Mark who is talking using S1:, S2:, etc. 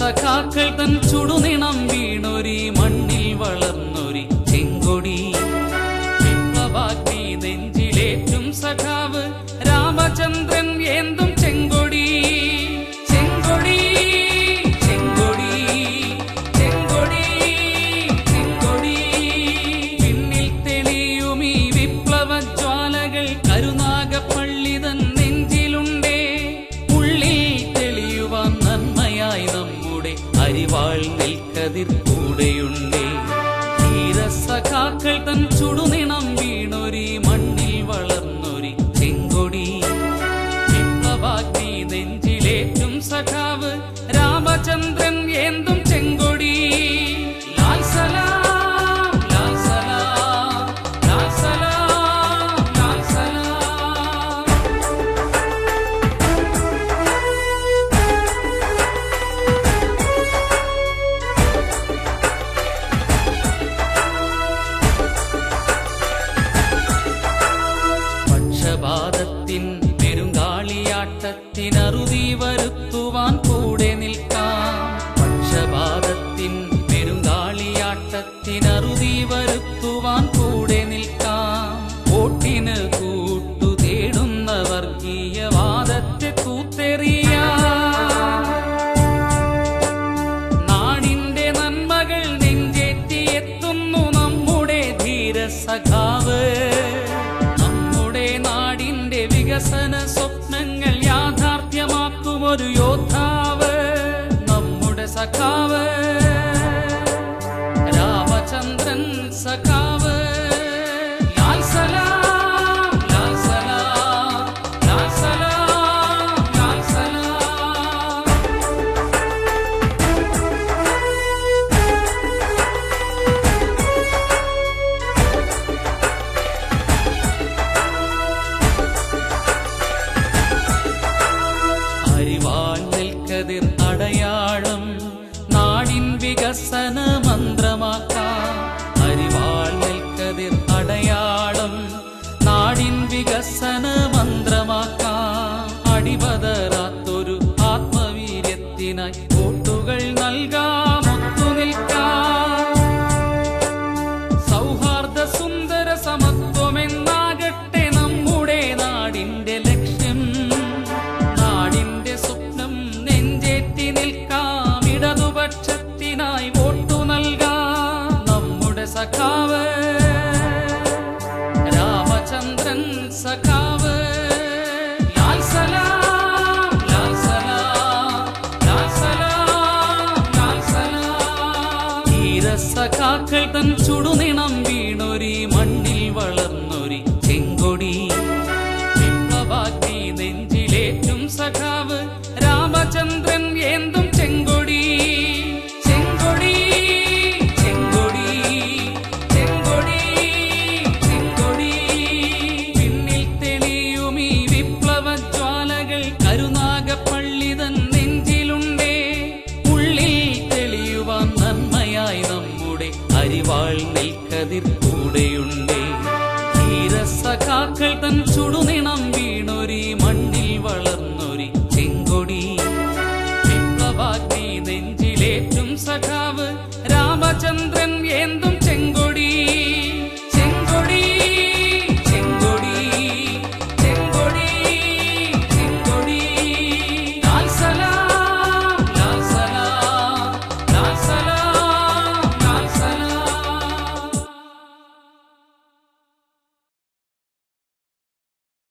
S1: സഖാക്കൾ തൻ ചുടുനിണം വീണൊരി മണ്ണിൽ വളർന്നൊരി ചെങ്കൊടി. വിപ്ലവാഗ്നി നെഞ്ചിലേറ്റും സഖാവ് രാമചന്ദ്രൻ ഏന്തും ചെങ്കൊടി. ചെങ്കൊടി ചെങ്കൊടി ചെങ്കൊടി ചെങ്കൊടി. പിന്നിൽ തെളിയുമീ വിപ്ലവ ജ്വാലകൾ കരുനാഗപ്പള്ളി തൻ നെഞ്ചിലുണ്ടേ. ഉള്ളിൽ തെളിയുവാൻ നന്മയായി നമ്മുടെ അരിവാൾ നെൽക്കതിർ കൂടെയുണ്ടേ. ധീരസഖാക്കൾ തൻ ചുടുനിണം വീണൊരി മണ്ണിൽ വളർന്നൊരി ചെങ്കൊടി. വിപ്ലവാഗ്നി നെഞ്ചിലേറ്റും സഖാവ് രാമചന്ദ്രൻ ഏന്തും ചെങ്കൊടി. ലാൽ സലാം ലാൽ സലാം ലാൽ സലാം ലാൽ സലാം. പക്ഷപാതത്തിൻ പെരുങ്കാളിയാട്ടത്തിനറുതി വരുത്തുവാൻ കൂടെ നിൽക്കാം. പക്ഷപാതത്തിൻ പെരുങ്കാളിയാട്ടത്തിനറുതി വരുത്തുവാൻ കൂടെ നിൽക്കാം. വോട്ടിന് കൂട്ടു തേടുന്ന വർഗീയവാദത്തെ തൂത്തെറിയാം. നാടിന്റെ നന്മകൾ നെഞ്ചേറ്റിയെത്തുന്നു നമ്മുടെ ധീരസഖാവ്. നമ്മുടെ നാടിന്റെ വികസന സ്വപ്നങ്ങൾ യാഥാർത്ഥ്യമാക്കുമൊരു യോദ്ധാവ് നമ്മുടെ സഖാവ് രാമചന്ദ്രൻ സഖാവ്. ലാൽ സലാം ലാൽ സലാം ലാൽ സലാം ലാൽ സലാം. അരിവാൾ നെൽക്കതിർ അടയാളം നാടിൻ വികസന മന്ത്രമാക്കാം. അരിവാൾ നെൽക്കതിർ അടയാളം നാടിൻ വികസന മന്ത്രമാക്കാം. അടിപതറാത്തൊരു ആത്മവീര്യത്തിനായി വോട്ടുകൾ നൽകാം, ഒത്തുനിൽക്കാം. സൗഹാർദ്ദ സുന്ദര സമത്വമെന്നാകട്ടെ നമ്മുടെ നാടിന്റെ ലക്ഷ്യം. നാടിന്റെ സ്വപ്നം നെഞ്ചേറ്റി നിൽക്കാം, ഇടതുപക്ഷത്തിനായി വോട്ടു നൽകാം. നമ്മുടെ സഖാവ് രാമചന്ദ്രൻ സഖാവ്. ലാൽ സലാം ലാൽ സലാം ലാൽ സലാം ലാൽ സലാം. ധീരസഖാക്കൾ തൻ ചുടുനിണം വീണൊരി മണ്ണിൽ വളർന്നൊരി ചെങ്കൊടി. വിപ്ലവാഗ്നി നെഞ്ചിലേറ്റും സഖാവ് രാമചന്ദ്രൻ ഏന്തും ചെങ്കൊടി. ചെങ്കൊടി ചെങ്കൊടി ചെങ്കൊടി ചെങ്കൊടി. പിന്നിൽ തെളിയുമീ വിപ്ലവ ജ്വാലകൾ കരുനാഗപ്പള്ളി തൻ നെഞ്ചിലുണ്ടേ. ഉള്ളിൽ തെളിയുവാൻ നന്മയായി നമ്മുടെ അരിവാൾ നെൽക്കതിർ കൂടെയുണ്ടേ. ധീരസഖാക്കൾ തൻ ചുടുനിണം വീണൊരി മണ്ണിൽ വളർന്നൊരി ചെങ്കൊടി. വിപ്ലവാഗ്നി നെഞ്ചിലേറ്റും സഖാവ് രാമചന്ദ്രൻ